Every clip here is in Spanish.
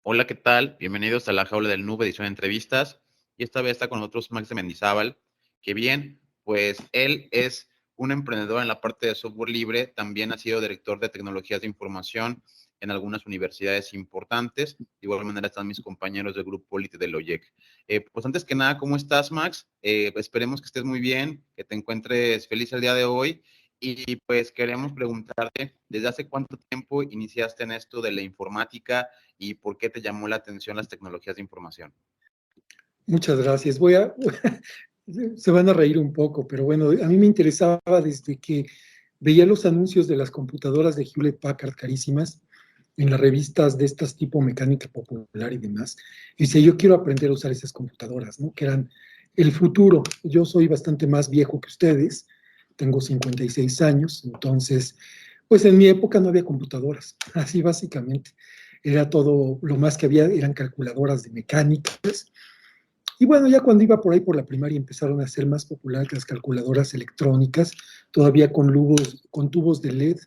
Hola, ¿qué tal? Bienvenidos a La Jaula del Nube, edición de entrevistas. Y esta vez está con nosotros Max de Mendizábal, que bien, pues él es un emprendedor en la parte de software libre, también ha sido director de tecnologías de información en algunas universidades importantes. De igual manera están mis compañeros del grupo Elite del OYEC. Pues antes que nada, ¿cómo estás, Max? Esperemos que estés muy bien, que te encuentres feliz el día de hoy. Y pues queremos preguntarte, ¿desde hace cuánto tiempo iniciaste en esto de la informática y por qué te llamó la atención las tecnologías de información? Muchas gracias. Se van a reír un poco, pero bueno, a mí me interesaba desde que veía los anuncios de las computadoras de Hewlett Packard carísimas en las revistas de estas tipo Mecánica Popular y demás. Y decía, yo quiero aprender a usar esas computadoras, ¿no? Que eran el futuro. Yo soy bastante más viejo que ustedes, tengo 56 años, entonces, pues en mi época no había computadoras, así básicamente. Era todo, lo más que había eran calculadoras de mecánicas. Y bueno, ya cuando iba por ahí por la primaria empezaron a ser más populares las calculadoras electrónicas, todavía con tubos de LED,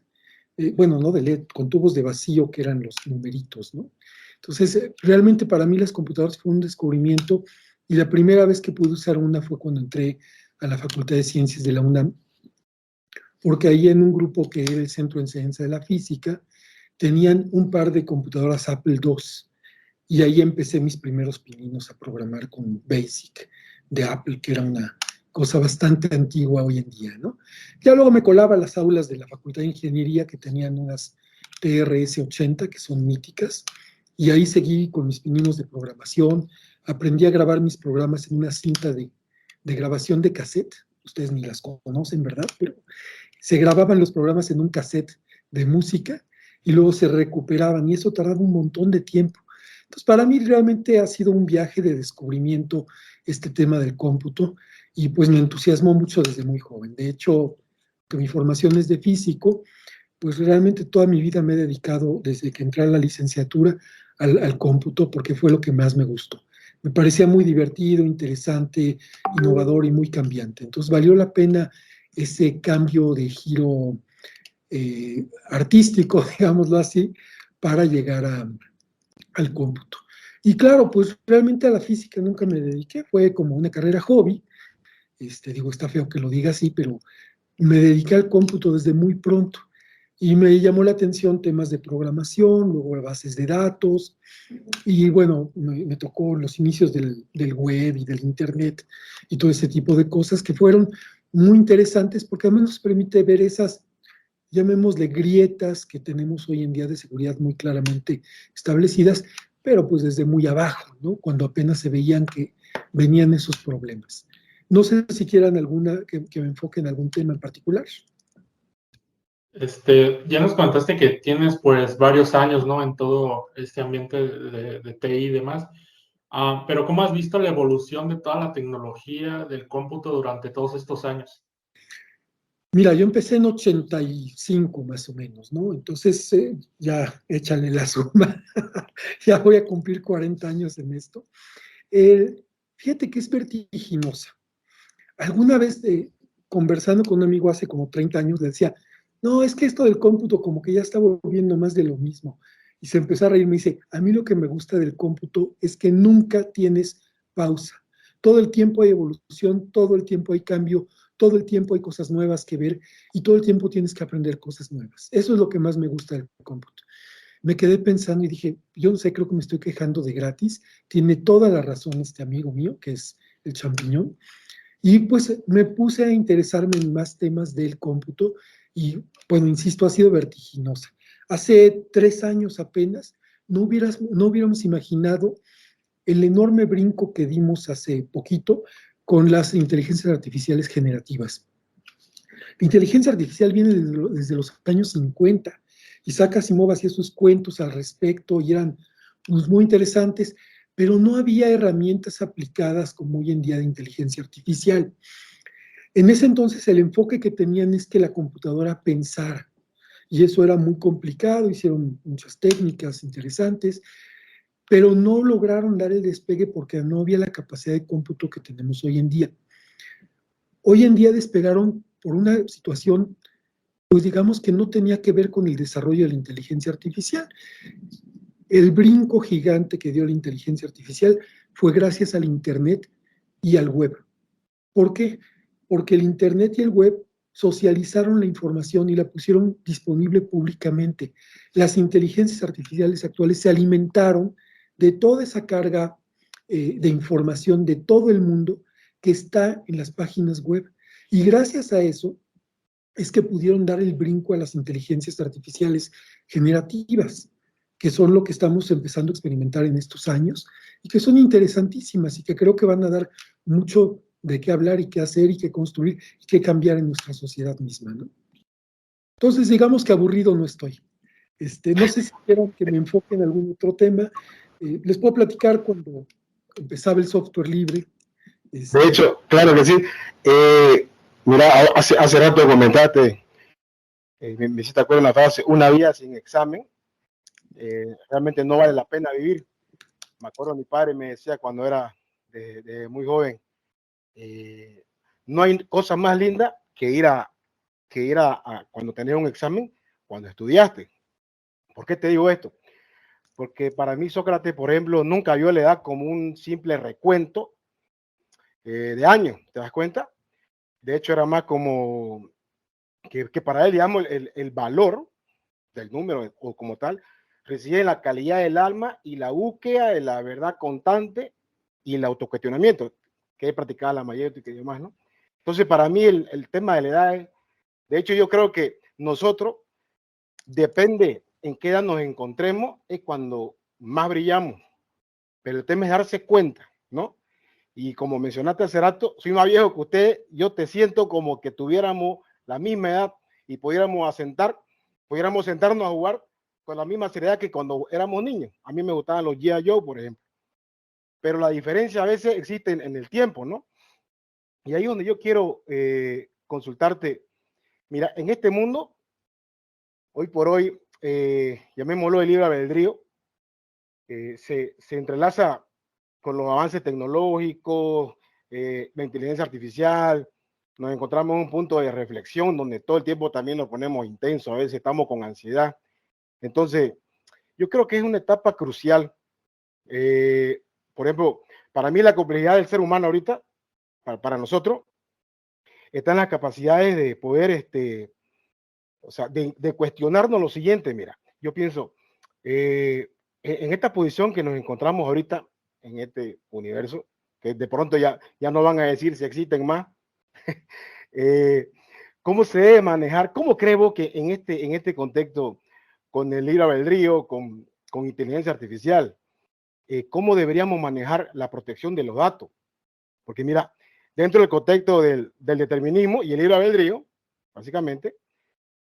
bueno, no de LED, con tubos de vacío que eran los numeritos, ¿no? Entonces, realmente para mí las computadoras fue un descubrimiento y la primera vez que pude usar una fue cuando entré a la Facultad de Ciencias de la UNAM, porque ahí en un grupo que era el Centro de Enseñanza de la Física, tenían un par de computadoras Apple II y ahí empecé mis primeros pininos a programar con BASIC de Apple, que era una cosa bastante antigua hoy en día, ¿no? Ya luego me colaba a las aulas de la Facultad de Ingeniería que tenían unas TRS-80 que son míticas, y ahí seguí con mis pininos de programación, aprendí a grabar mis programas en una cinta de grabación de cassette, ustedes ni las conocen, ¿verdad? Pero se grababan los programas en un cassette de música y luego se recuperaban y eso tardaba un montón de tiempo. Entonces, para mí realmente ha sido un viaje de descubrimiento este tema del cómputo y pues me entusiasmó mucho desde muy joven. De hecho, que mi formación es de físico, pues realmente toda mi vida me he dedicado desde que entré a la licenciatura al cómputo porque fue lo que más me gustó. Me parecía muy divertido, interesante, innovador y muy cambiante. Entonces valió la pena ese cambio de giro artístico, digámoslo así, para llegar al cómputo. Y claro, pues realmente a la física nunca me dediqué, fue como una carrera hobby. Digo, está feo que lo diga así, pero me dediqué al cómputo desde muy pronto y me llamó la atención temas de programación, luego bases de datos y bueno, me tocó los inicios del web y del internet y todo ese tipo de cosas que fueron muy interesantes porque además nos permite ver esas, llamémosle grietas que tenemos hoy en día de seguridad muy claramente establecidas, pero pues desde muy abajo, ¿no? Cuando apenas se veían que venían esos problemas. No sé si quieran alguna que me enfoque en algún tema en particular. Ya nos contaste que tienes pues varios años, ¿no? En todo este ambiente de TI y demás. Pero ¿cómo has visto la evolución de toda la tecnología del cómputo durante todos estos años? Mira, yo empecé en 85 más o menos, ¿no? Entonces, ya échale la suma, ya voy a cumplir 40 años en esto. Eh, Fíjate que es vertiginosa. Alguna vez conversando con un amigo hace como 30 años, le decía, no, es que esto del cómputo como que ya está volviendo más de lo mismo. Y se empezó a reír, me dice, a mí lo que me gusta del cómputo es que nunca tienes pausa. Todo el tiempo hay evolución, todo el tiempo hay cambio, todo el tiempo hay cosas nuevas que ver y todo el tiempo tienes que aprender cosas nuevas. Eso es lo que más me gusta del cómputo. Me quedé pensando y dije, yo no sé, creo que me estoy quejando de gratis. Tiene toda la razón este amigo mío, que es el champiñón. Y pues me puse a interesarme en más temas del cómputo y, bueno, insisto, ha sido vertiginosa. Hace 3 años apenas no hubiéramos imaginado el enorme brinco que dimos hace poquito con las inteligencias artificiales generativas. La inteligencia artificial viene desde los años 50. Isaac Asimov hacía sus cuentos al respecto y eran pues, muy interesantes, pero no había herramientas aplicadas como hoy en día de inteligencia artificial. En ese entonces el enfoque que tenían es que la computadora pensara, y eso era muy complicado, hicieron muchas técnicas interesantes, pero no lograron dar el despegue porque no había la capacidad de cómputo que tenemos hoy en día. Hoy en día despegaron por una situación, pues digamos que no tenía que ver con el desarrollo de la inteligencia artificial. El brinco gigante que dio la inteligencia artificial fue gracias al Internet y al web. ¿Por qué? Porque el Internet y el web socializaron la información y la pusieron disponible públicamente. Las inteligencias artificiales actuales se alimentaron de toda esa carga de información de todo el mundo que está en las páginas web. Y gracias a eso es que pudieron dar el brinco a las inteligencias artificiales generativas, que son lo que estamos empezando a experimentar en estos años y que son interesantísimas y que creo que van a dar mucho de qué hablar y qué hacer y qué construir y qué cambiar en nuestra sociedad misma, ¿no? Entonces, digamos que aburrido no estoy. No sé si quieran que me enfoque en algún otro tema. Les puedo platicar cuando empezaba el software libre. De hecho, claro que sí. Mira, hace rato comentaste, me hiciste acuerdo una frase, una vida sin examen, realmente no vale la pena vivir. Me acuerdo, mi padre me decía cuando era de muy joven, no hay cosa más linda que ir a cuando tenías un examen, cuando estudiaste. ¿Por qué te digo esto? Porque para mí Sócrates, por ejemplo, nunca vio la edad como un simple recuento de años, ¿te das cuenta? De hecho, era más como que para él, digamos, el valor del número o como tal, reside en la calidad del alma y la búsqueda de la verdad constante y el autocuestionamiento que he practicado la mayoría y demás, ¿no? Entonces, para mí el tema de la edad es, de hecho, yo creo que nosotros, depende en qué edad nos encontremos, es cuando más brillamos. Pero el tema es darse cuenta, ¿no? Y como mencionaste hace rato, soy más viejo que usted, yo te siento como que tuviéramos la misma edad y pudiéramos sentarnos a jugar con la misma seriedad que cuando éramos niños. A mí me gustaban los G.I. Joe, por ejemplo. Pero la diferencia a veces existe en el tiempo, ¿no? Y ahí es donde yo quiero consultarte. Mira, en este mundo, hoy por hoy, llamémoslo el libre albedrío, se entrelaza con los avances tecnológicos, la inteligencia artificial. Nos encontramos en un punto de reflexión donde todo el tiempo también nos ponemos intensos, a veces estamos con ansiedad. Entonces, yo creo que es una etapa crucial. Por ejemplo, para mí la complejidad del ser humano ahorita, para nosotros, está en las capacidades de poder, o sea, de cuestionarnos lo siguiente. Mira, yo pienso, en esta posición que nos encontramos ahorita, en este universo, que de pronto ya no van a decir si existen más, ¿cómo se debe manejar? ¿Cómo creo que en este contexto, con el libre albedrío, con inteligencia artificial, cómo deberíamos manejar la protección de los datos? Porque mira, dentro del contexto del determinismo y el libre albedrío, básicamente,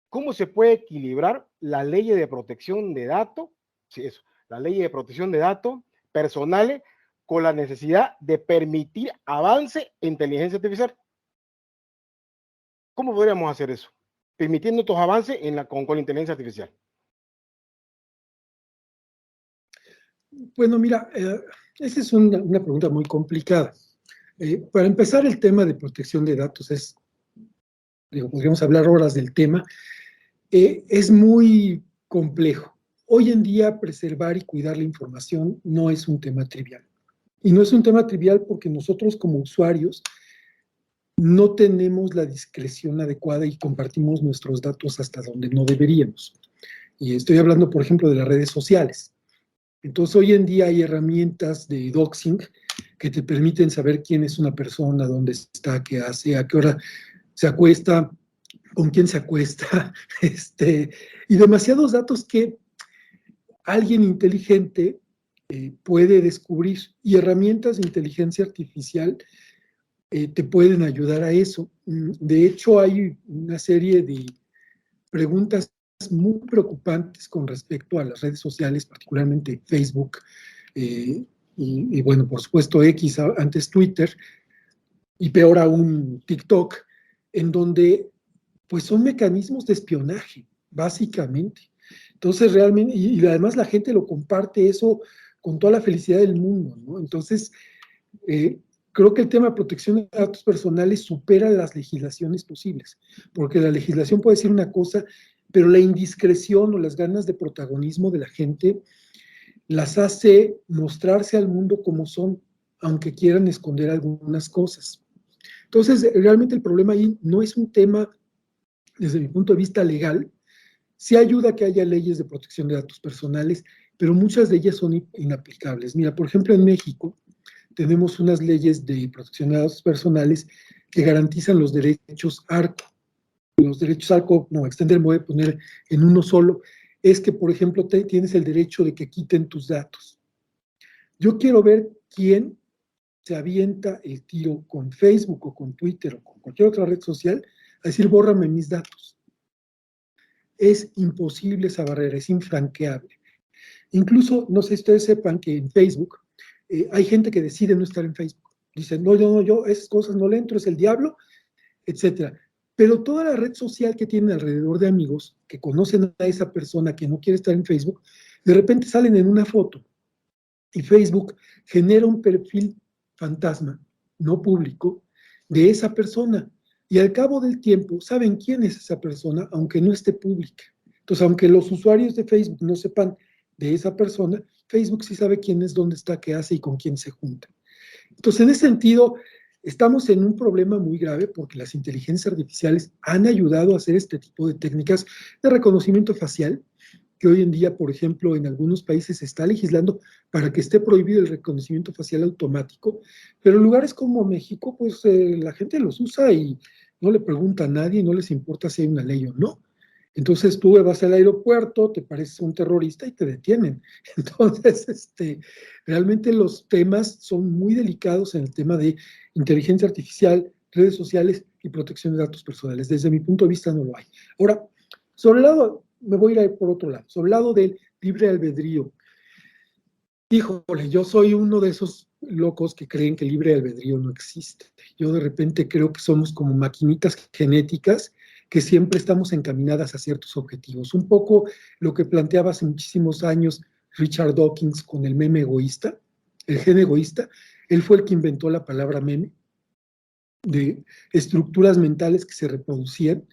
¿cómo se puede equilibrar la ley de protección de datos? Sí, eso, la ley de protección de datos personales con la necesidad de permitir avance en inteligencia artificial. ¿Cómo podríamos hacer eso? Permitiendo estos avances con la inteligencia artificial. Bueno, mira, esa es una pregunta muy complicada. Para empezar, el tema de protección de datos podríamos hablar horas del tema, es muy complejo. Hoy en día, preservar y cuidar la información no es un tema trivial. Y no es un tema trivial porque nosotros como usuarios no tenemos la discreción adecuada y compartimos nuestros datos hasta donde no deberíamos. Y estoy hablando, por ejemplo, de las redes sociales. Entonces, hoy en día hay herramientas de doxing que te permiten saber quién es una persona, dónde está, qué hace, a qué hora se acuesta, con quién se acuesta, y demasiados datos que alguien inteligente puede descubrir. Y herramientas de inteligencia artificial te pueden ayudar a eso. De hecho, hay una serie de preguntas muy preocupantes con respecto a las redes sociales, particularmente Facebook, y bueno, por supuesto X, antes Twitter, y peor aún TikTok, en donde pues son mecanismos de espionaje, básicamente. Entonces realmente, y además la gente lo comparte eso con toda la felicidad del mundo, ¿no? Entonces, creo que el tema de protección de datos personales supera las legislaciones posibles, porque la legislación puede decir una cosa, pero la indiscreción o las ganas de protagonismo de la gente las hace mostrarse al mundo como son, aunque quieran esconder algunas cosas. Entonces, realmente el problema ahí no es un tema, desde mi punto de vista legal. Sí ayuda a que haya leyes de protección de datos personales, pero muchas de ellas son inaplicables. Mira, por ejemplo, en México tenemos unas leyes de protección de datos personales que garantizan los derechos ARCO. Los derechos ARCO, no, extender, me voy a poner en uno solo, es que, por ejemplo, tienes el derecho de que quiten tus datos. Yo quiero ver quién se avienta el tiro con Facebook o con Twitter o con cualquier otra red social a decir, bórrame mis datos. Es imposible esa barrera, es infranqueable. Incluso, no sé si ustedes sepan que en Facebook hay gente que decide no estar en Facebook. Dicen, no, yo esas cosas no le entro, es el diablo, etcétera. Pero toda la red social que tienen alrededor de amigos que conocen a esa persona que no quiere estar en Facebook, de repente salen en una foto y Facebook genera un perfil fantasma, no público, de esa persona. Y al cabo del tiempo saben quién es esa persona, aunque no esté pública. Entonces, aunque los usuarios de Facebook no sepan de esa persona, Facebook sí sabe quién es, dónde está, qué hace y con quién se junta. Entonces, en ese sentido, estamos en un problema muy grave porque las inteligencias artificiales han ayudado a hacer este tipo de técnicas de reconocimiento facial, que hoy en día, por ejemplo, en algunos países se está legislando para que esté prohibido el reconocimiento facial automático, pero en lugares como México, pues la gente los usa y no le pregunta a nadie, no les importa si hay una ley o no. Entonces tú vas al aeropuerto, te pareces un terrorista y te detienen. Entonces, realmente los temas son muy delicados en el tema de inteligencia artificial, redes sociales y protección de datos personales. Desde mi punto de vista no lo hay. Ahora, sobre el lado, me voy a ir por otro lado, sobre el lado del libre albedrío. Híjole, yo soy uno de esos locos que creen que el libre albedrío no existe. Yo de repente creo que somos como maquinitas genéticas que siempre estamos encaminadas a ciertos objetivos. Un poco lo que planteaba hace muchísimos años Richard Dawkins con el meme egoísta, el gen egoísta. Él fue el que inventó la palabra meme, de estructuras mentales que se reproducían.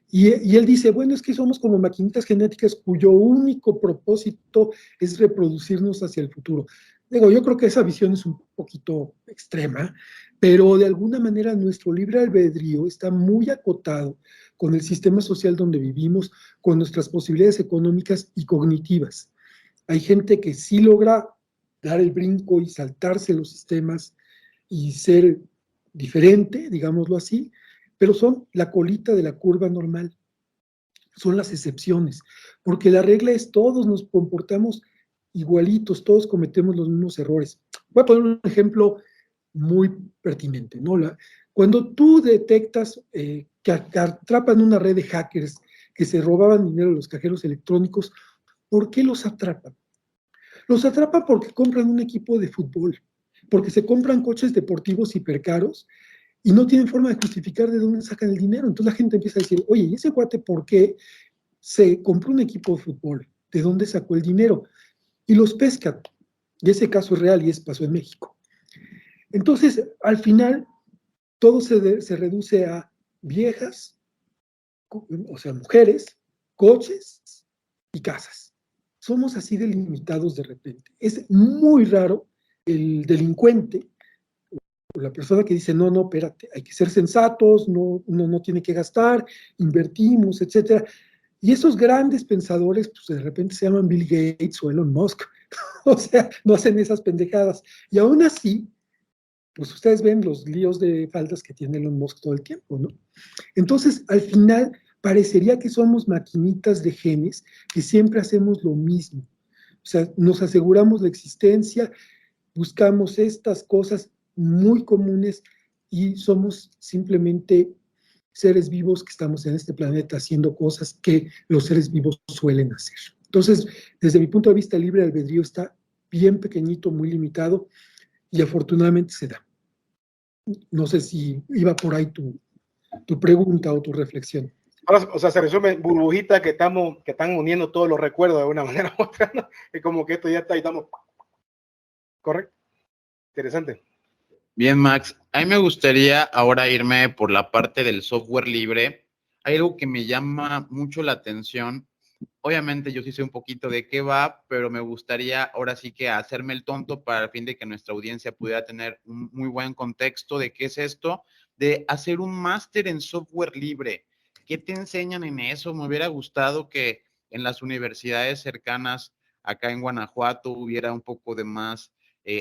Y él dice, bueno, es que somos como maquinitas genéticas cuyo único propósito es reproducirnos hacia el futuro. Digo, yo creo que esa visión es un poquito extrema, pero de alguna manera nuestro libre albedrío está muy acotado con el sistema social donde vivimos, con nuestras posibilidades económicas y cognitivas. Hay gente que sí logra dar el brinco y saltarse los sistemas y ser diferente, digámoslo así, pero son la colita de la curva normal, son las excepciones, porque la regla es todos nos comportamos igualitos, todos cometemos los mismos errores. Voy a poner un ejemplo muy pertinente, ¿no? Cuando tú detectas que atrapan una red de hackers que se robaban dinero de los cajeros electrónicos, ¿por qué los atrapan? Los atrapan porque compran un equipo de fútbol, porque se compran coches deportivos hipercaros y no tienen forma de justificar de dónde sacan el dinero. Entonces la gente empieza a decir, oye, ¿y ese cuate por qué se compró un equipo de fútbol? ¿De dónde sacó el dinero? Y los pescan. Y ese caso es real y pasó en México. Entonces, al final, todo se reduce a viejas, o sea, mujeres, coches y casas. Somos así delimitados de repente. Es muy raro el delincuente, la persona que dice, no, espérate, hay que ser sensatos, no, uno no tiene que gastar, invertimos, etcétera. Y esos grandes pensadores, pues de repente se llaman Bill Gates o Elon Musk, o sea, no hacen esas pendejadas. Y aún así, pues ustedes ven los líos de faldas que tiene Elon Musk todo el tiempo, ¿no? Entonces, al final, parecería que somos maquinitas de genes que siempre hacemos lo mismo. O sea, nos aseguramos la existencia, buscamos estas cosas muy comunes y somos simplemente seres vivos que estamos en este planeta haciendo cosas que los seres vivos suelen hacer. Entonces, desde mi punto de vista, el libre albedrío está bien pequeñito, muy limitado y afortunadamente se da. No sé si iba por ahí tu pregunta o tu reflexión. Ahora, o sea, se resume en burbujitas que están uniendo todos los recuerdos de una manera u otra, ¿no? Es como que esto ya está y estamos. ¿Correcto? Interesante. Bien, Max. A mí me gustaría ahora irme por la parte del software libre. Hay algo que me llama mucho la atención Obviamente yo sí sé un poquito de qué va, pero me gustaría ahora sí que hacerme el tonto para el fin de que nuestra audiencia pudiera tener un muy buen contexto de qué es esto, de hacer un máster en software libre. ¿Qué te enseñan en eso? Me hubiera gustado que en las universidades cercanas acá en Guanajuato hubiera un poco de más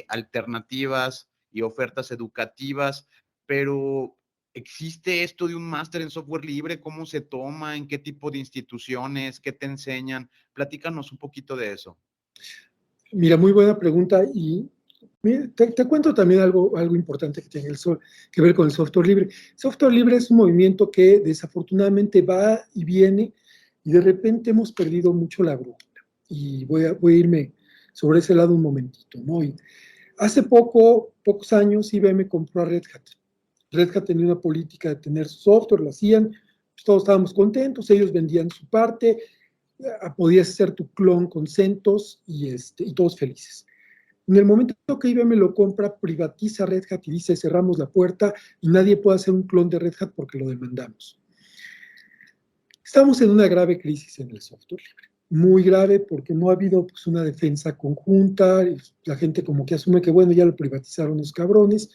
alternativas y ofertas educativas, pero ¿existe esto de un máster en software libre? ¿Cómo se toma? ¿En qué tipo de instituciones? ¿Qué te enseñan? Platícanos un poquito de eso. Mira, muy buena pregunta y mira, te cuento también algo importante que tiene que ver con el software libre. Software libre es un movimiento que desafortunadamente va y viene y de repente hemos perdido mucho la brújula. Y voy a irme sobre ese lado un momentito, ¿no? Y hace pocos años, IBM compró a Red Hat. Red Hat tenía una política de tener software, lo hacían, pues todos estábamos contentos, ellos vendían su parte, podías hacer tu clon con CentOS y todos felices. En el momento que IBM lo compra, privatiza Red Hat y dice cerramos la puerta y nadie puede hacer un clon de Red Hat porque lo demandamos. Estamos en una grave crisis en el software libre, muy grave porque no ha habido pues, una defensa conjunta, la gente como que asume que bueno, ya lo privatizaron los cabrones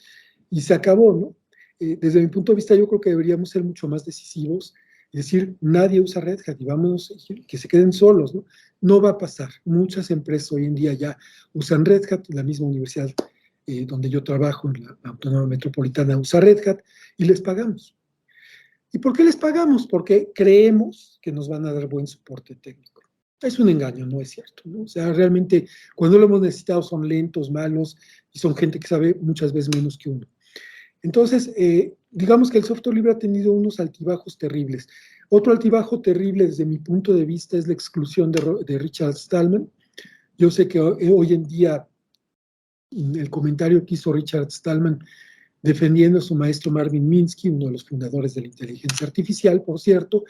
y se acabó, ¿no? Desde mi punto de vista yo creo que deberíamos ser mucho más decisivos, es decir, nadie usa Red Hat y vámonos, que se queden solos, ¿no? No va a pasar, muchas empresas hoy en día ya usan Red Hat, la misma universidad donde yo trabajo, en la Autónoma Metropolitana, usa Red Hat y les pagamos. ¿Y por qué les pagamos? Porque creemos que nos van a dar buen soporte técnico. Es un engaño, no es cierto, ¿no? O sea, realmente cuando lo hemos necesitado son lentos, malos y son gente que sabe muchas veces menos que uno. Entonces, digamos que el software libre ha tenido unos altibajos terribles. Otro altibajo terrible desde mi punto de vista es la exclusión de Richard Stallman. Yo sé que hoy en día el comentario que hizo Richard Stallman defendiendo a su maestro Marvin Minsky, uno de los fundadores de la inteligencia artificial, por cierto,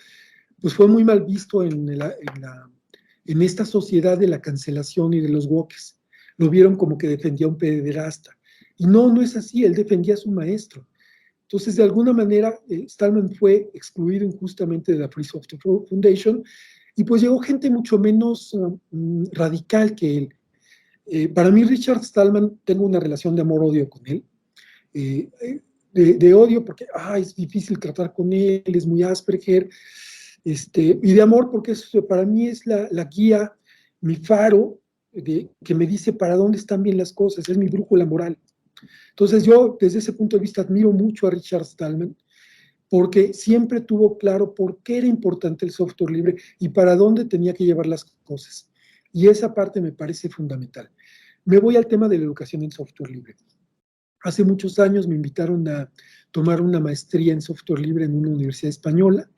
pues fue muy mal visto en esta sociedad de la cancelación y de los wokes. Lo vieron como que defendía a un pederasta. Y no, no es así, él defendía a su maestro. Entonces, de alguna manera, Stallman fue excluido injustamente de la Free Software Foundation y pues llegó gente mucho menos radical que él. Para mí, Richard Stallman, tengo una relación de amor-odio con él. De odio porque es difícil tratar con él, es muy Asperger, y de amor porque para mí es la guía, mi faro, que me dice para dónde están bien las cosas, es mi brújula moral. Entonces yo desde ese punto de vista admiro mucho a Richard Stallman porque siempre tuvo claro por qué era importante el software libre y para dónde tenía que llevar las cosas. Y esa parte me parece fundamental. Me voy al tema de la educación en software libre. Hace muchos años me invitaron a tomar una maestría en software libre en una universidad española,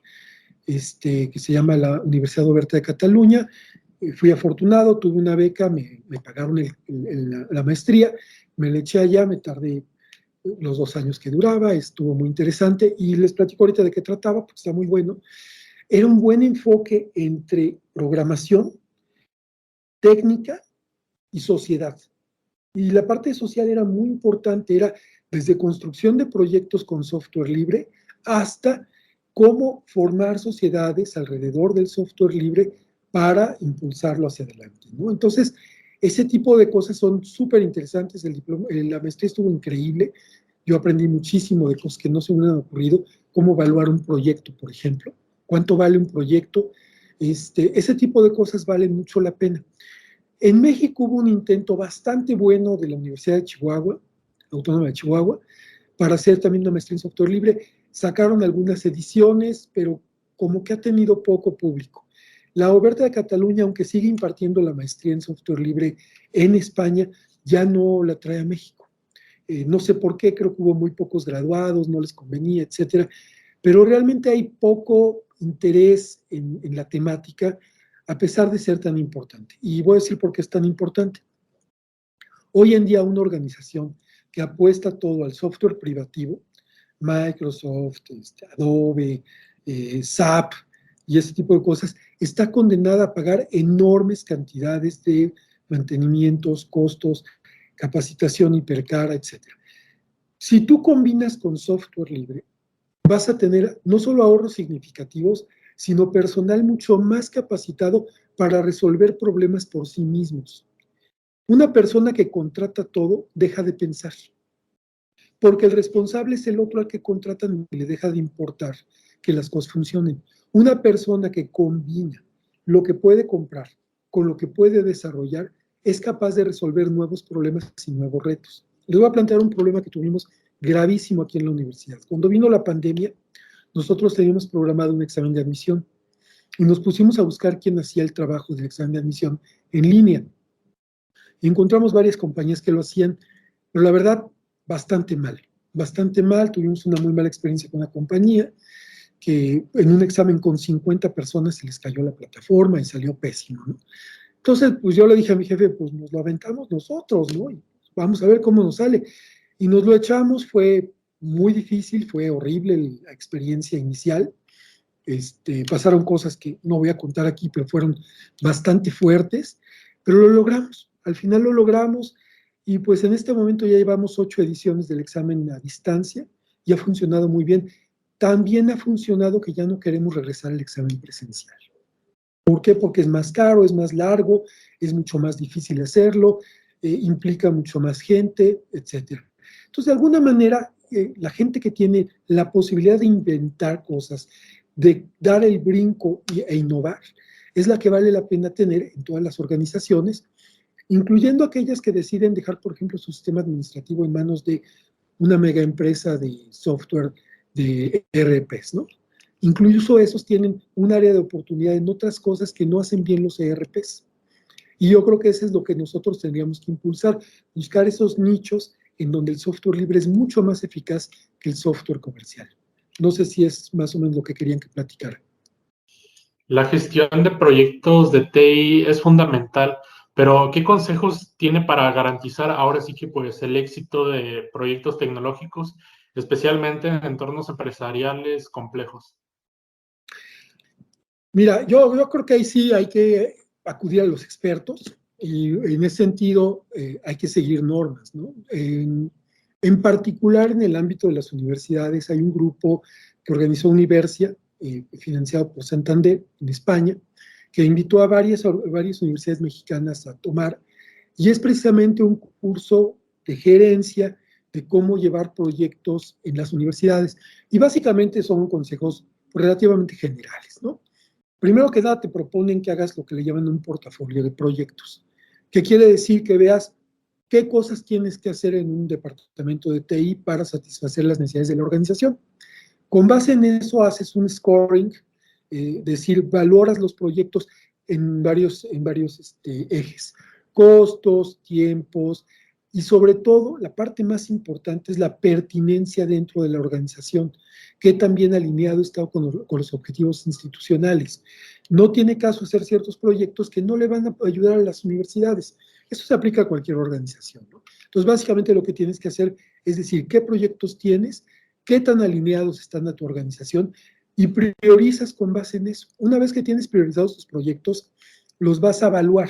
que se llama la Universidad Oberta de Cataluña. Fui afortunado, tuve una beca, me pagaron la maestría, me la eché allá, me tardé los 2 años que duraba, estuvo muy interesante y les platico ahorita de qué trataba, porque está muy bueno. Era un buen enfoque entre programación, técnica y sociedad. Y la parte social era muy importante, era desde construcción de proyectos con software libre hasta cómo formar sociedades alrededor del software libre para impulsarlo hacia adelante, ¿no? Entonces, ese tipo de cosas son súper interesantes. La maestría estuvo increíble. Yo aprendí muchísimo de cosas que no se me han ocurrido, cómo evaluar un proyecto, por ejemplo, cuánto vale un proyecto. Ese tipo de cosas valen mucho la pena. En México hubo un intento bastante bueno de la Universidad de Chihuahua, Autónoma de Chihuahua, para hacer también una maestría en software libre. Sacaron algunas ediciones, pero como que ha tenido poco público. La Oberta de Cataluña, aunque sigue impartiendo la maestría en software libre en España, ya no la trae a México. No sé por qué, creo que hubo muy pocos graduados, no les convenía, etcétera. Pero realmente hay poco interés en la temática, a pesar de ser tan importante. Y voy a decir por qué es tan importante. Hoy en día una organización que apuesta todo al software privativo, Microsoft, Adobe, SAP y ese tipo de cosas, está condenada a pagar enormes cantidades de mantenimientos, costos, capacitación hipercara, etc. Si tú combinas con software libre, vas a tener no solo ahorros significativos, sino personal mucho más capacitado para resolver problemas por sí mismos. Una persona que contrata todo deja de pensar, porque el responsable es el otro al que contratan y le deja de importar que las cosas funcionen. Una persona que combina lo que puede comprar con lo que puede desarrollar es capaz de resolver nuevos problemas y nuevos retos. Les voy a plantear un problema que tuvimos gravísimo aquí en la universidad. Cuando vino la pandemia, nosotros teníamos programado un examen de admisión y nos pusimos a buscar quién hacía el trabajo del examen de admisión en línea. Y encontramos varias compañías que lo hacían, pero la verdad, bastante mal. Bastante mal, tuvimos una muy mala experiencia con una compañía que en un examen con 50 personas se les cayó la plataforma y salió pésimo, ¿no? Entonces, pues yo le dije a mi jefe, pues nos lo aventamos nosotros, ¿no? Y vamos a ver cómo nos sale. Y nos lo echamos, fue muy difícil, fue horrible la experiencia inicial. Pasaron cosas que no voy a contar aquí, pero fueron bastante fuertes, pero lo logramos, al final lo logramos y pues en este momento ya llevamos 8 ediciones del examen a distancia y ha funcionado muy bien. También ha funcionado que ya no queremos regresar al examen presencial. ¿Por qué? Porque es más caro, es más largo, es mucho más difícil hacerlo, implica mucho más gente, etc. Entonces, de alguna manera, la gente que tiene la posibilidad de inventar cosas, de dar el brinco e innovar, es la que vale la pena tener en todas las organizaciones, incluyendo aquellas que deciden dejar, por ejemplo, su sistema administrativo en manos de una mega empresa de software de ERPs, ¿no? Incluso esos tienen un área de oportunidad en otras cosas que no hacen bien los ERPs. Y yo creo que eso es lo que nosotros tendríamos que impulsar, buscar esos nichos en donde el software libre es mucho más eficaz que el software comercial. No sé si es más o menos lo que querían que platicara. La gestión de proyectos de TI es fundamental, pero ¿qué consejos tiene para garantizar ahora sí que pues el éxito de proyectos tecnológicos, especialmente en entornos empresariales complejos? Mira, yo creo que ahí sí hay que acudir a los expertos y en ese sentido hay que seguir normas, ¿no? En particular en el ámbito de las universidades hay un grupo que organizó Universia, financiado por Santander en España, que invitó a varias universidades mexicanas a tomar, y es precisamente un curso de gerencia de cómo llevar proyectos en las universidades. Y básicamente son consejos relativamente generales, ¿no? Primero que nada, te proponen que hagas lo que le llaman un portafolio de proyectos, que quiere decir que veas qué cosas tienes que hacer en un departamento de TI para satisfacer las necesidades de la organización. Con base en eso haces un scoring, decir, valoras los proyectos en varios ejes, costos, tiempos, y sobre todo, la parte más importante es la pertinencia dentro de la organización, que también alineado está con los objetivos institucionales. No tiene caso hacer ciertos proyectos que no le van a ayudar a las universidades. Eso se aplica a cualquier organización, ¿no? Entonces, básicamente lo que tienes que hacer es decir, qué proyectos tienes, qué tan alineados están a tu organización y priorizas con base en eso. Una vez que tienes priorizados tus proyectos, los vas a evaluar.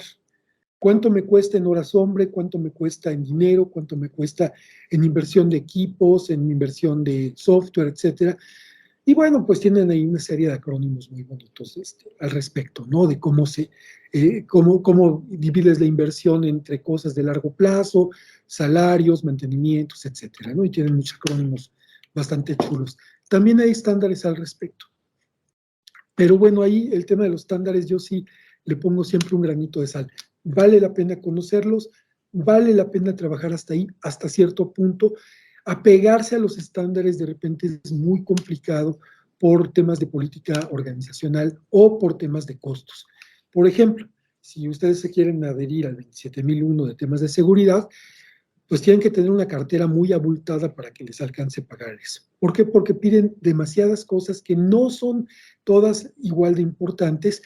¿Cuánto me cuesta en horas hombre? ¿Cuánto me cuesta en dinero? ¿Cuánto me cuesta en inversión de equipos, en inversión de software, etcétera? Y bueno, pues tienen ahí una serie de acrónimos muy bonitos al respecto, ¿no? De cómo divides la inversión entre cosas de largo plazo, salarios, mantenimientos, etcétera, ¿no? Y tienen muchos acrónimos bastante chulos. También hay estándares al respecto. Pero bueno, ahí el tema de los estándares yo sí le pongo siempre un granito de sal. Vale la pena conocerlos, vale la pena trabajar hasta ahí, hasta cierto punto. Apegarse a los estándares de repente es muy complicado por temas de política organizacional o por temas de costos. Por ejemplo, si ustedes se quieren adherir al 27001 de temas de seguridad, pues tienen que tener una cartera muy abultada para que les alcance pagar eso. ¿Por qué? Porque piden demasiadas cosas que no son todas igual de importantes,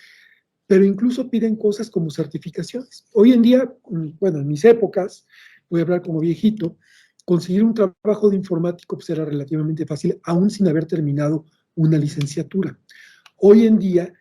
pero incluso piden cosas como certificaciones. Hoy en día, bueno, en mis épocas, voy a hablar como viejito, conseguir un trabajo de informático pues era relativamente fácil, aún sin haber terminado una licenciatura. Hoy en día,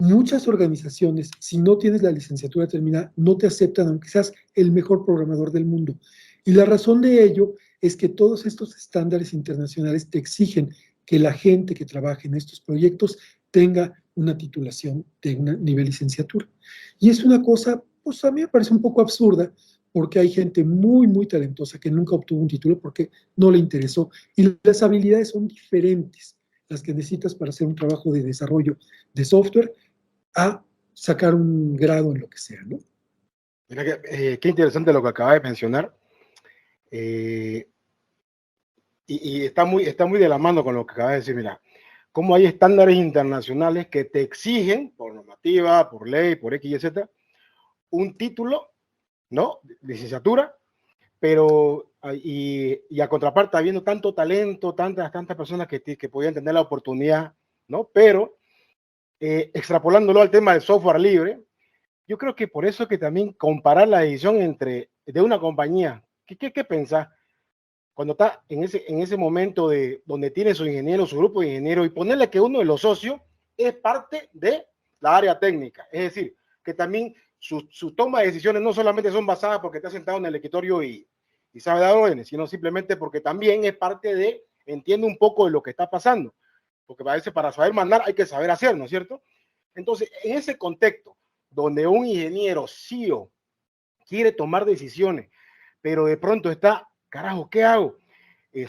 muchas organizaciones, si no tienes la licenciatura terminada, no te aceptan, aunque seas el mejor programador del mundo. Y la razón de ello es que todos estos estándares internacionales te exigen que la gente que trabaje en estos proyectos tenga una titulación de un nivel licenciatura. Y es una cosa, pues a mí me parece un poco absurda, porque hay gente muy, muy talentosa que nunca obtuvo un título porque no le interesó. Y las habilidades son diferentes, las que necesitas para hacer un trabajo de desarrollo de software, a sacar un grado en lo que sea, ¿no? Mira qué interesante lo que acaba de mencionar. Y está muy de la mano con lo que acaba de decir. Mira, cómo hay estándares internacionales que te exigen, por normativa, por ley, por X y Z, un título, ¿no? Licenciatura, pero y a contraparte, habiendo tanto talento, tantas personas que podían tener la oportunidad, ¿no? Pero extrapolándolo al tema del software libre, yo creo que por eso es que también comparar la decisión de una compañía, ¿qué pensás? Cuando está en ese momento donde tiene su ingeniero, su grupo de ingenieros, y ponerle que uno de los socios es parte de la área técnica, es decir, que también su toma de decisiones no solamente son basadas porque está sentado en el escritorio y sabe dar órdenes, sino simplemente porque también es parte entiende un poco de lo que está pasando, porque a veces para saber mandar hay que saber hacer, ¿no es cierto? Entonces, en ese contexto, donde un ingeniero CEO quiere tomar decisiones, pero de pronto está, carajo, ¿qué hago?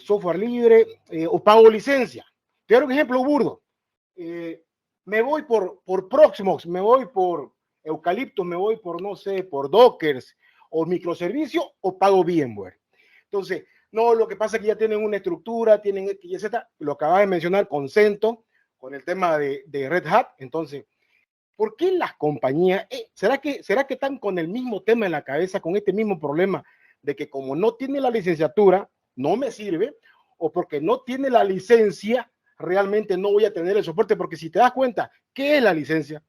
Software libre o pago licencia. Te doy un ejemplo burdo. Me voy por Proxmox, me voy por Eucalipto, me voy por, no sé, por Dockers o microservicio o pago VMware. Entonces, no, lo que pasa es que ya tienen una estructura, tienen X y Z, lo acabas de mencionar con CentOS, con el tema de Red Hat. Entonces, ¿por qué las compañías, será que están con el mismo tema en la cabeza, con este mismo problema de que como no tiene la licenciatura, no me sirve, o porque no tiene la licencia, realmente no voy a tener el soporte? Porque si te das cuenta, ¿qué es la licencia?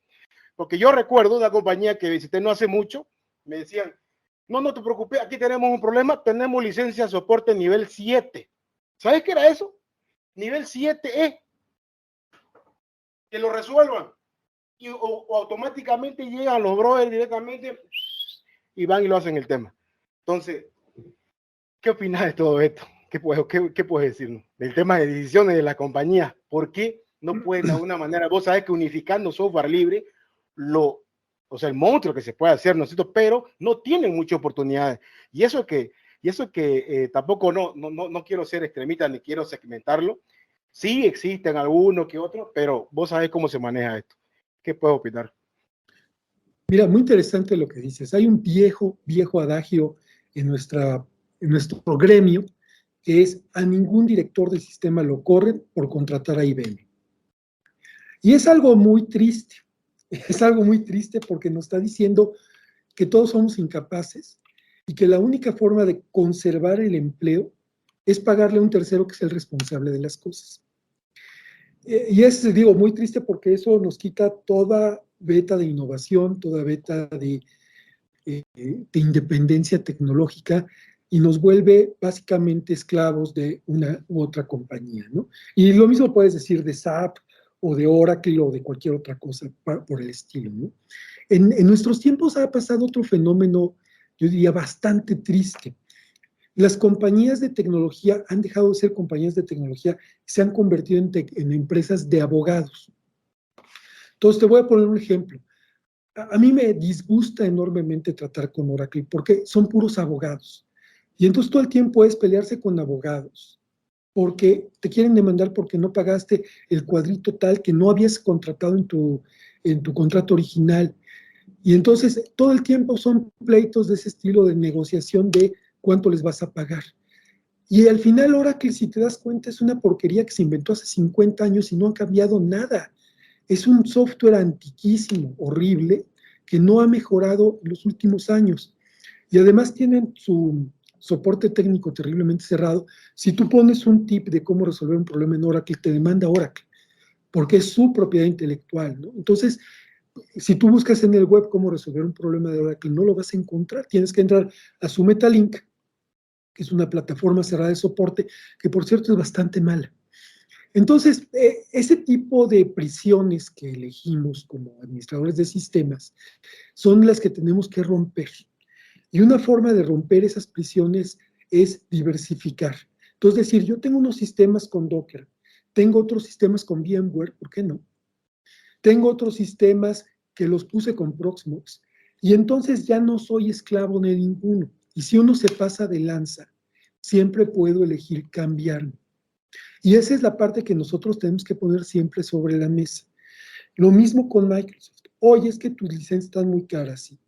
Porque yo recuerdo una compañía que visité no hace mucho, me decían, no te preocupes, aquí tenemos un problema, tenemos licencia de soporte nivel 7. ¿Sabes qué era eso? Nivel 7 que lo resuelvan. O automáticamente llegan los brokers directamente y van y lo hacen el tema. Entonces, ¿qué opinas de todo esto? ¿Qué puedes decirnos? Del tema de decisiones de la compañía. ¿Por qué no pueden de alguna manera? Vos sabés que unificando software libre, o sea, el monstruo que se puede hacer, ¿no es cierto? Pero no tienen muchas oportunidades. Y eso que tampoco no quiero ser extremista ni quiero segmentarlo. Sí existen algunos que otros, pero vos sabés cómo se maneja esto. ¿Qué puedo opinar? Mira, muy interesante lo que dices. Hay un viejo adagio en nuestro gremio, que es: a ningún director de sistema lo corren por contratar a IBM. Y es algo muy triste. Es algo muy triste porque nos está diciendo que todos somos incapaces y que la única forma de conservar el empleo es pagarle a un tercero que es el responsable de las cosas. Y es, digo, muy triste porque eso nos quita toda beta de innovación, toda beta de independencia tecnológica, y nos vuelve básicamente esclavos de una u otra compañía, ¿no? Y lo mismo puedes decir de SAP o de Oracle o de cualquier otra cosa por el estilo, ¿no? En nuestros tiempos ha pasado otro fenómeno, yo diría, bastante triste. Las compañías de tecnología han dejado de ser compañías de tecnología y se han convertido en empresas de abogados. Entonces, te voy a poner un ejemplo. A mí me disgusta enormemente tratar con Oracle porque son puros abogados. Y entonces todo el tiempo es pelearse con abogados porque te quieren demandar porque no pagaste el cuadrito tal que no habías contratado en tu contrato original. Y entonces todo el tiempo son pleitos de ese estilo de negociación de cuánto les vas a pagar. Y al final Oracle, si te das cuenta, es una porquería que se inventó hace 50 años y no ha cambiado nada. Es un software antiquísimo, horrible, que no ha mejorado en los últimos años. Y además tienen su soporte técnico terriblemente cerrado. Si tú pones un tip de cómo resolver un problema en Oracle, te demanda Oracle, porque es su propiedad intelectual, ¿no? Entonces, si tú buscas en el web cómo resolver un problema de Oracle, no lo vas a encontrar. Tienes que entrar a su Metalink, que es una plataforma cerrada de soporte, que por cierto es bastante mala. Entonces, ese tipo de prisiones que elegimos como administradores de sistemas son las que tenemos que romper. Y una forma de romper esas prisiones es diversificar. Entonces, decir, yo tengo unos sistemas con Docker, tengo otros sistemas con VMware, ¿por qué no? Tengo otros sistemas que los puse con Proxmox. Y entonces ya no soy esclavo de ninguno. Y si uno se pasa de lanza, siempre puedo elegir cambiarlo. Y esa es la parte que nosotros tenemos que poner siempre sobre la mesa. Lo mismo con Microsoft. Oye, es que tus licencias están muy caras, sí.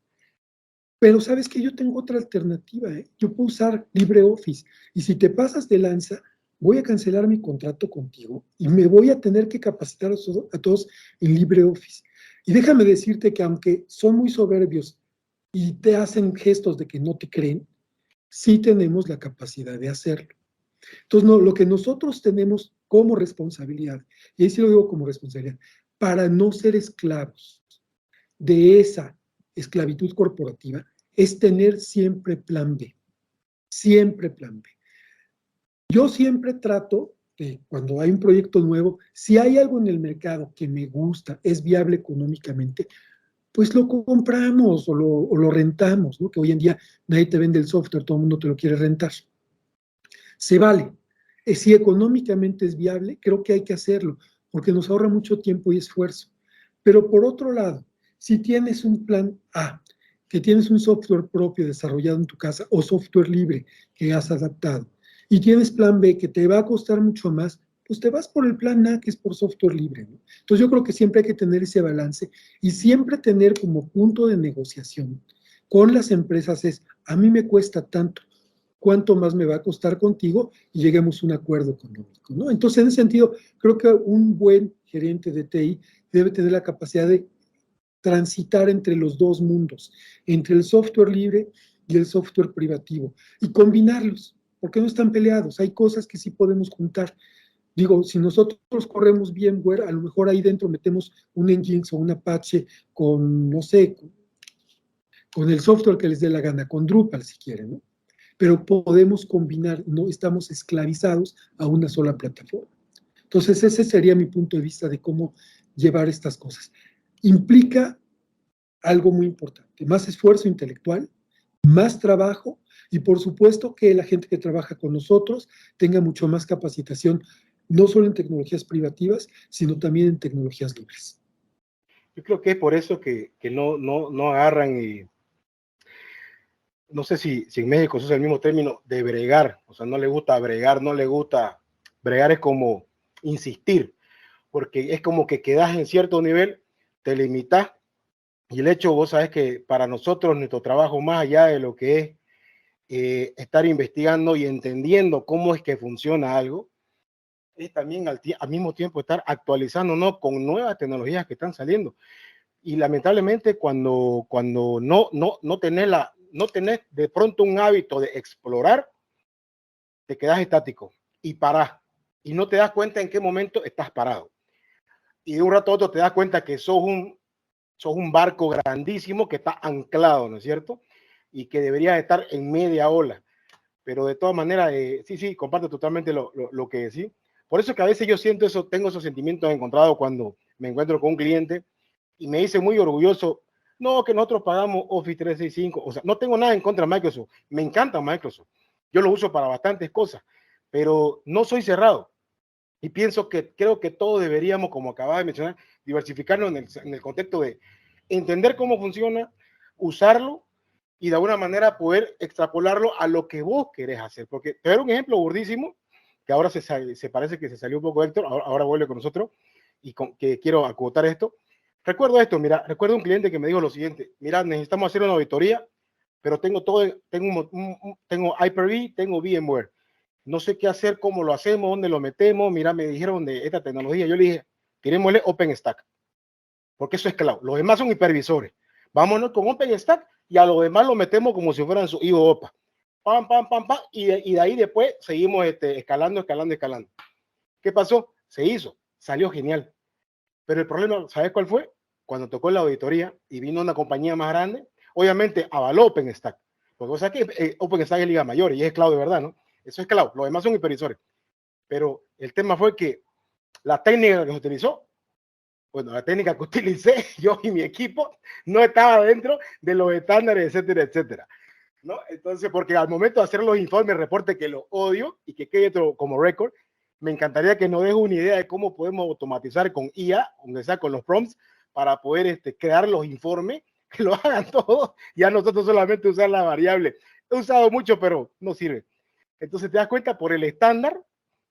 Pero sabes que yo tengo otra alternativa, ¿eh? Yo puedo usar LibreOffice. Y si te pasas de lanza, voy a cancelar mi contrato contigo y me voy a tener que capacitar a todos en LibreOffice. Y déjame decirte que aunque son muy soberbios y te hacen gestos de que no te creen, sí tenemos la capacidad de hacerlo. Entonces, no, lo que nosotros tenemos como responsabilidad, y ahí sí lo digo como responsabilidad, para no ser esclavos de esa esclavitud corporativa, es tener siempre plan B. Siempre plan B. Yo siempre trato de, cuando hay un proyecto nuevo, si hay algo en el mercado que me gusta, es viable económicamente, pues lo compramos o lo rentamos, ¿no? Que hoy en día nadie te vende el software, todo el mundo te lo quiere rentar. Se vale. Si económicamente es viable, creo que hay que hacerlo, porque nos ahorra mucho tiempo y esfuerzo. Pero por otro lado, si tienes un plan A, que tienes un software propio desarrollado en tu casa o software libre que has adaptado, y tienes plan B que te va a costar mucho más, pues te vas por el plan A, que es por software libre, ¿no? Entonces yo creo que siempre hay que tener ese balance y siempre tener como punto de negociación con las empresas es, a mí me cuesta tanto, ¿cuánto más me va a costar contigo? Y lleguemos a un acuerdo económico, ¿no? Entonces, en ese sentido, creo que un buen gerente de TI debe tener la capacidad de transitar entre los dos mundos, entre el software libre y el software privativo, y combinarlos, porque no están peleados. Hay cosas que sí podemos juntar. Digo, si nosotros corremos VMware, a lo mejor ahí dentro metemos un Nginx o un Apache con, no sé, con el software que les dé la gana, con Drupal si quieren, ¿no? Pero podemos combinar, no estamos esclavizados a una sola plataforma. Entonces, ese sería mi punto de vista de cómo llevar estas cosas. Implica algo muy importante, más esfuerzo intelectual, más trabajo y por supuesto que la gente que trabaja con nosotros tenga mucho más capacitación, no solo en tecnologías privativas, sino también en tecnologías libres. Yo creo que es por eso que no agarran y no sé si en México se usa el mismo término de bregar, o sea, no le gusta bregar, no le gusta, bregar es como insistir, porque es como que quedas en cierto nivel, te limitas, y el hecho, vos sabes que para nosotros nuestro trabajo, más allá de lo que es estar investigando y entendiendo cómo es que funciona algo, es también al mismo tiempo estar actualizándonos con nuevas tecnologías que están saliendo. Y lamentablemente cuando no tenés de pronto un hábito de explorar, te quedas estático y parás y no te das cuenta en qué momento estás parado. Y de un rato a otro te das cuenta que sos un barco grandísimo que está anclado, ¿no es cierto? Y que deberías estar en media ola. Pero de todas maneras, sí, comparto totalmente lo que decís. Por eso que a veces yo siento eso, tengo esos sentimientos encontrados cuando me encuentro con un cliente y me dice muy orgulloso, no, que nosotros pagamos Office 365. O sea, no tengo nada en contra de Microsoft. Me encanta Microsoft. Yo lo uso para bastantes cosas, pero no soy cerrado. Y pienso que creo que todos deberíamos, como acababa de mencionar, diversificarnos en el contexto de entender cómo funciona, usarlo y de alguna manera poder extrapolarlo a lo que vos querés hacer. Porque te doy un ejemplo burdísimo, que ahora se parece que se salió un poco Héctor, ahora vuelve con nosotros, y que quiero acotar esto. Recuerdo esto, mira, recuerdo un cliente que me dijo lo siguiente, mira, necesitamos hacer una auditoría, pero tengo Hyper-V, tengo VMware. No sé qué hacer, cómo lo hacemos, dónde lo metemos. Mira, me dijeron de esta tecnología. Yo le dije, tirémosle OpenStack, porque eso es cloud. Los demás son hipervisores. Vámonos con OpenStack y a los demás lo metemos como si fueran su IOPA. Pam, pam, pam, pam. Y de ahí después seguimos escalando. ¿Qué pasó? Se hizo, salió genial. Pero el problema, ¿sabes cuál fue? Cuando tocó la auditoría y vino una compañía más grande, obviamente avaló OpenStack. Porque o sea que OpenStack es liga mayor y es cloud de verdad, ¿no? Eso es cloud, los demás son hipervisores. Pero el tema fue que la técnica que se utilizó, bueno, la técnica que utilicé yo y mi equipo no estaba dentro de los estándares, etcétera, etcétera. ¿No? Entonces, porque al momento de hacer los informes, reporte que lo odio y que quede como récord, me encantaría que nos deje una idea de cómo podemos automatizar con IA, aunque sea con los prompts, para poder crear los informes, que lo hagan todos, ya nosotros solamente usar la variable. He usado mucho, pero no sirve. Entonces te das cuenta, por el estándar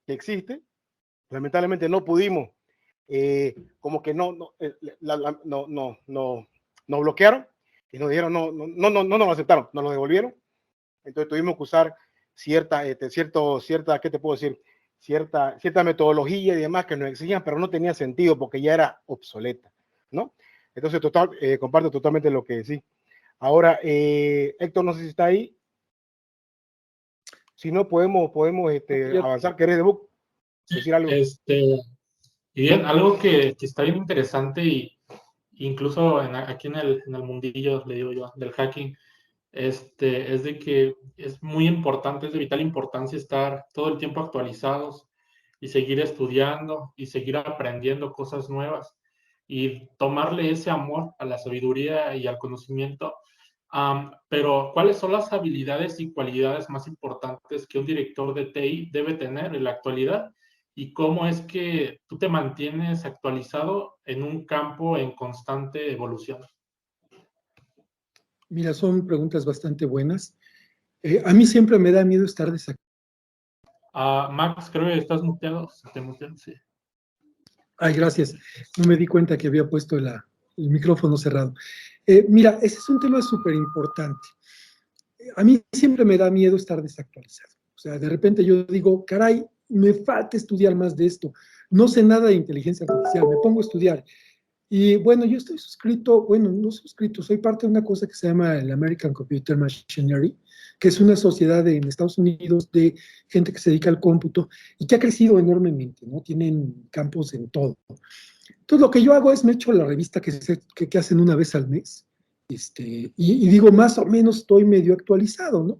que existe, lamentablemente no pudimos, como que nos bloquearon y nos dijeron, no nos lo aceptaron, nos lo devolvieron. Entonces tuvimos que usar cierta, ¿qué te puedo decir? Cierta metodología y demás que nos exigían, pero no tenía sentido porque ya era obsoleta, ¿no? Entonces, comparto totalmente lo que decís. Ahora, Héctor, no sé si está ahí. Si no, podemos avanzar. ¿Querés decir algo? Y bien, algo que está bien interesante y incluso aquí en el mundillo, le digo yo, del hacking, es de que es muy importante, es de vital importancia estar todo el tiempo actualizados y seguir estudiando y seguir aprendiendo cosas nuevas y tomarle ese amor a la sabiduría y al conocimiento. Pero, ¿cuáles son las habilidades y cualidades más importantes que un director de TI debe tener en la actualidad? ¿Y cómo es que tú te mantienes actualizado en un campo en constante evolución? Mira, son preguntas bastante buenas. A mí siempre me da miedo estar desactualizado. Max, creo que estás muteado. ¿Te mutean? Sí. Ay, gracias. No me di cuenta que había puesto el micrófono cerrado. Mira, ese es un tema súper importante. A mí siempre me da miedo estar desactualizado. O sea, de repente yo digo, caray, me falta estudiar más de esto. No sé nada de inteligencia artificial, me pongo a estudiar. Y bueno, yo estoy suscrito, bueno, no suscrito, soy parte de una cosa que se llama el American Computer Machinery, que es una sociedad en Estados Unidos de gente que se dedica al cómputo y que ha crecido enormemente, ¿no? Tienen campos en todo. Entonces, lo que yo hago es me echo la revista que hacen una vez al mes, y digo, más o menos estoy medio actualizado, ¿no?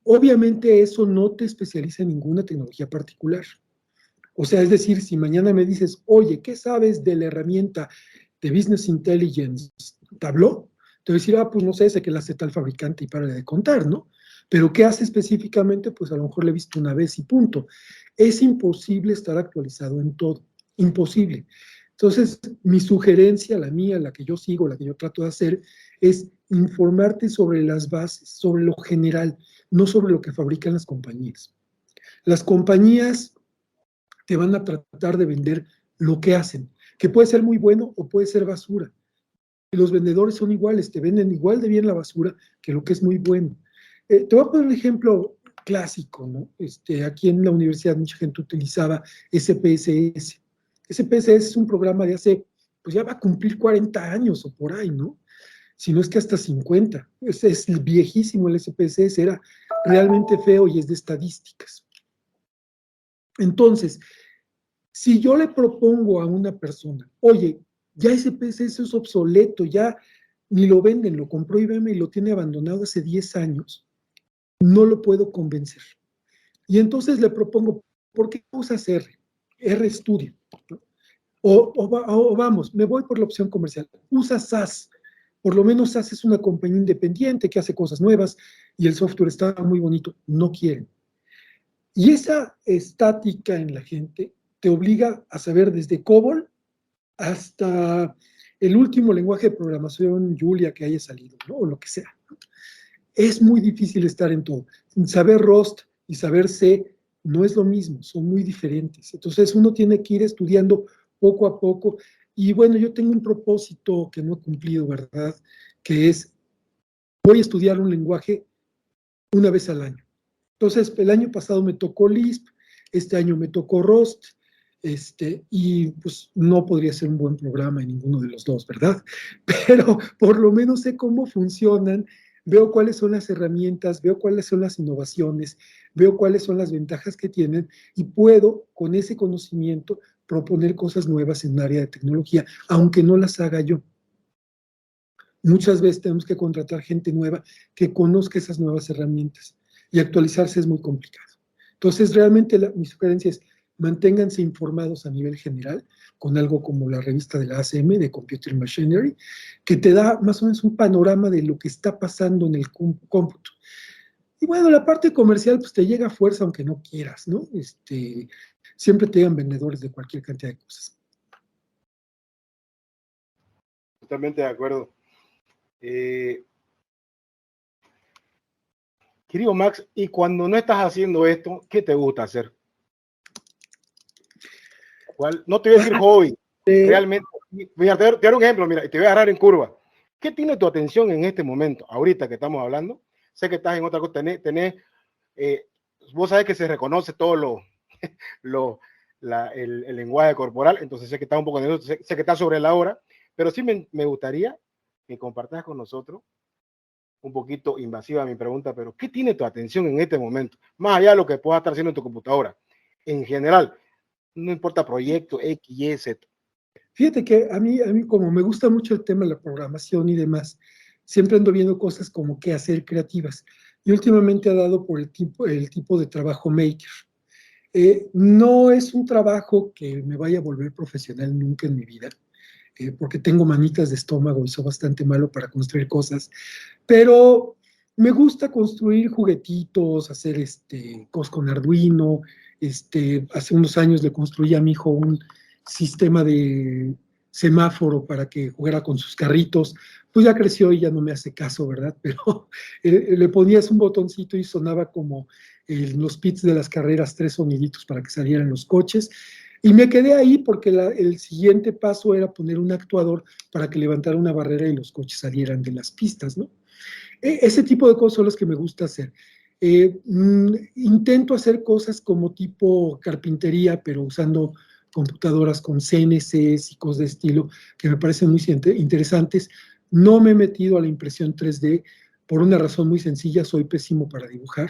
Obviamente eso no te especializa en ninguna tecnología particular. O sea, es decir, si mañana me dices, oye, ¿qué sabes de la herramienta de Business Intelligence Tableau? Te voy a decir, pues no sé, sé que la hace tal fabricante y para de contar, ¿no? Pero ¿qué hace específicamente? Pues a lo mejor le he visto una vez y punto. Es imposible estar actualizado en todo, imposible. Entonces, mi sugerencia, la mía, la que yo sigo, la que yo trato de hacer, es informarte sobre las bases, sobre lo general, no sobre lo que fabrican las compañías. Las compañías te van a tratar de vender lo que hacen, que puede ser muy bueno o puede ser basura. Y los vendedores son iguales, te venden igual de bien la basura que lo que es muy bueno. Te voy a poner un ejemplo clásico, ¿no? Aquí en la universidad mucha gente utilizaba SPSS. SPSS es un programa de hace, pues ya va a cumplir 40 años o por ahí, ¿no? Si no es que hasta 50. Es viejísimo el SPSS, era realmente feo y es de estadísticas. Entonces, si yo le propongo a una persona, oye, ya ese PCS es obsoleto, ya ni lo venden, lo compró IBM y lo tiene abandonado hace 10 años, no lo puedo convencer. Y entonces le propongo, ¿por qué usas R? RStudio. ¿No? O vamos, me voy por la opción comercial. Usa SAS. Por lo menos SAS es una compañía independiente que hace cosas nuevas y el software está muy bonito. No quieren. Y esa estática en la gente te obliga a saber desde COBOL hasta el último lenguaje de programación Julia que haya salido, ¿no? O lo que sea. Es muy difícil estar en todo. Saber Rust y saber C no es lo mismo, son muy diferentes. Entonces uno tiene que ir estudiando poco a poco. Y bueno, yo tengo un propósito que no he cumplido, ¿verdad? Que es, voy a estudiar un lenguaje una vez al año. Entonces, el año pasado me tocó Lisp, este año me tocó Rust, y pues no podría ser un buen programa en ninguno de los dos, ¿verdad? Pero por lo menos sé cómo funcionan, veo cuáles son las herramientas, veo cuáles son las innovaciones, veo cuáles son las ventajas que tienen y puedo, con ese conocimiento, proponer cosas nuevas en un área de tecnología, aunque no las haga yo. Muchas veces tenemos que contratar gente nueva que conozca esas nuevas herramientas y actualizarse es muy complicado. Entonces, realmente mi sugerencia es manténganse informados a nivel general con algo como la revista de la ACM, de Computer Machinery, que te da más o menos un panorama de lo que está pasando en el cómputo. Y bueno, la parte comercial, pues te llega a fuerza aunque no quieras, ¿no? Siempre te llegan vendedores de cualquier cantidad de cosas. Totalmente de acuerdo. Querido Max, y cuando no estás haciendo esto, ¿qué te gusta hacer? ¿Cuál? No te voy a decir hobby, realmente. Mira, te voy a dar un ejemplo, mira, y te voy a agarrar en curva. ¿Qué tiene tu atención en este momento, ahorita que estamos hablando? Sé que estás en otra cosa, vos sabés que se reconoce todo el lenguaje corporal, entonces sé que estás un poco nervioso, sé que estás sobre la hora, pero sí me gustaría que compartas con nosotros un poquito invasiva mi pregunta, pero ¿qué tiene tu atención en este momento? Más allá de lo que puedas estar haciendo en tu computadora. En general, no importa proyecto, X, Y, Z. Fíjate que a mí como me gusta mucho el tema de la programación y demás, siempre ando viendo cosas como qué hacer creativas. Y últimamente ha dado por el tipo de trabajo maker. No es un trabajo que me vaya a volver profesional nunca en mi vida, porque tengo manitas de estómago y soy bastante malo para construir cosas, pero me gusta construir juguetitos, hacer cosas con Arduino. Hace unos años le construí a mi hijo un sistema de semáforo para que jugara con sus carritos. Pues ya creció y ya no me hace caso, ¿verdad? Pero le ponías un botoncito y sonaba como en los pits de las carreras, 3 soniditos para que salieran los coches. Y me quedé ahí porque el siguiente paso era poner un actuador para que levantara una barrera y los coches salieran de las pistas, ¿no? Ese tipo de cosas son las que me gusta hacer. Intento hacer cosas como tipo carpintería, pero usando computadoras con CNCs y cosas de estilo que me parecen muy interesantes. No me he metido a la impresión 3D por una razón muy sencilla, soy pésimo para dibujar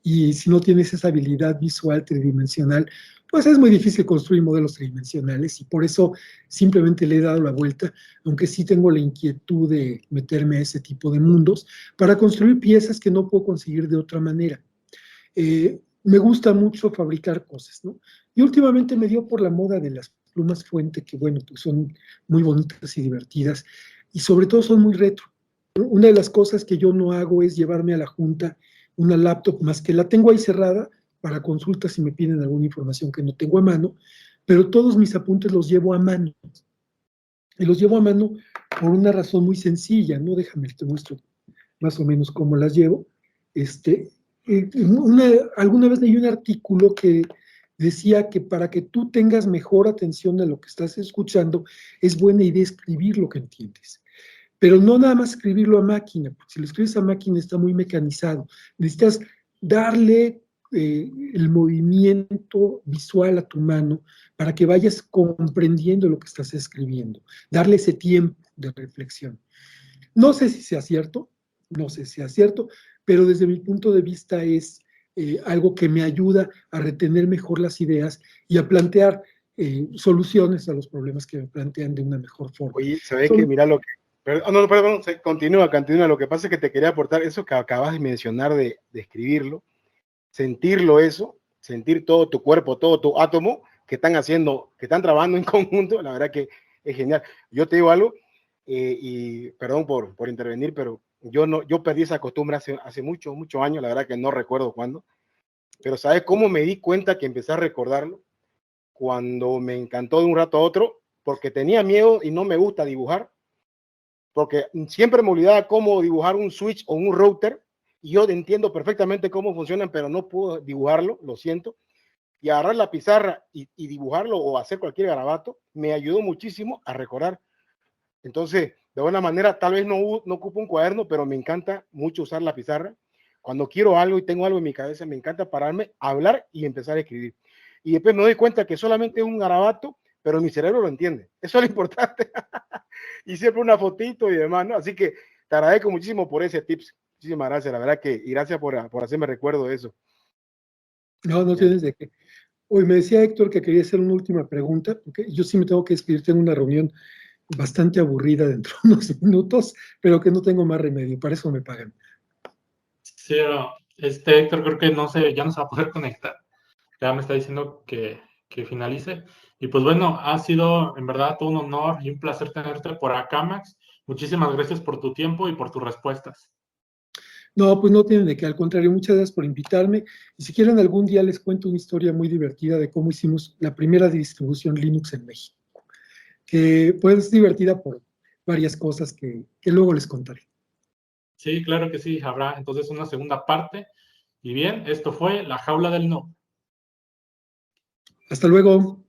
y si no tienes esa habilidad visual tridimensional, pues es muy difícil construir modelos tridimensionales y por eso simplemente le he dado la vuelta, aunque sí tengo la inquietud de meterme a ese tipo de mundos para construir piezas que no puedo conseguir de otra manera. Me gusta mucho fabricar cosas, ¿no? Y últimamente me dio por la moda de las plumas fuente, que bueno, pues son muy bonitas y divertidas y sobre todo son muy retro. Una de las cosas que yo no hago es llevarme a la junta una laptop, más que la tengo ahí cerrada para consultas si me piden alguna información que no tengo a mano, pero todos mis apuntes los llevo a mano. Y los llevo a mano por una razón muy sencilla, ¿no? Déjame, te muestro más o menos cómo las llevo. Alguna vez leí un artículo que decía que para que tú tengas mejor atención a lo que estás escuchando, es buena idea escribir lo que entiendes. Pero no nada más escribirlo a máquina, porque si lo escribes a máquina está muy mecanizado. Necesitas darle el movimiento visual a tu mano para que vayas comprendiendo lo que estás escribiendo, darle ese tiempo de reflexión. No sé si sea cierto, no sé si sea cierto, pero desde mi punto de vista es algo que me ayuda a retener mejor las ideas y a plantear soluciones a los problemas que me plantean de una mejor forma. Oye, ¿sabes qué? Mira lo que... Perdón, continúa. Lo que pasa es que te quería aportar eso que acabas de mencionar de escribirlo, sentirlo eso, sentir todo tu cuerpo, todo tu átomo que están haciendo, que están trabajando en conjunto, la verdad que es genial. Yo te digo algo, y perdón por intervenir, pero yo perdí esa costumbre hace muchos años, la verdad que no recuerdo cuándo, pero ¿sabes cómo me di cuenta que empecé a recordarlo? Cuando me encantó de un rato a otro, porque tenía miedo y no me gusta dibujar, porque siempre me olvidaba cómo dibujar un switch o un router, y yo entiendo perfectamente cómo funcionan, pero no puedo dibujarlo, lo siento, y agarrar la pizarra y dibujarlo o hacer cualquier garabato, me ayudó muchísimo a recordar. Entonces, de alguna manera, tal vez no ocupo un cuaderno, pero me encanta mucho usar la pizarra. Cuando quiero algo y tengo algo en mi cabeza, me encanta pararme, hablar y empezar a escribir. Y después me doy cuenta que solamente es un garabato, pero mi cerebro lo entiende. Eso es lo importante. Y siempre una fotito y demás, ¿no? Así que te agradezco muchísimo por ese tips. Muchísimas gracias, la verdad que, y gracias por hacerme recuerdo de eso. No tienes de qué. Hoy me decía Héctor que quería hacer una última pregunta, porque yo sí me tengo que despedir, tengo una reunión bastante aburrida dentro de unos minutos, pero que no tengo más remedio, para eso me pagan. Sí, Héctor creo que ya no se va a poder conectar. Ya me está diciendo que finalice. Y pues bueno, ha sido en verdad todo un honor y un placer tenerte por acá, Max. Muchísimas gracias por tu tiempo y por tus respuestas. No, pues no tienen de qué, al contrario, muchas gracias por invitarme. Y si quieren algún día les cuento una historia muy divertida de cómo hicimos la primera distribución Linux en México, que pues es divertida por varias cosas que luego les contaré. Sí, claro que sí, habrá entonces una segunda parte. Y bien, esto fue La Jaula del No. Hasta luego.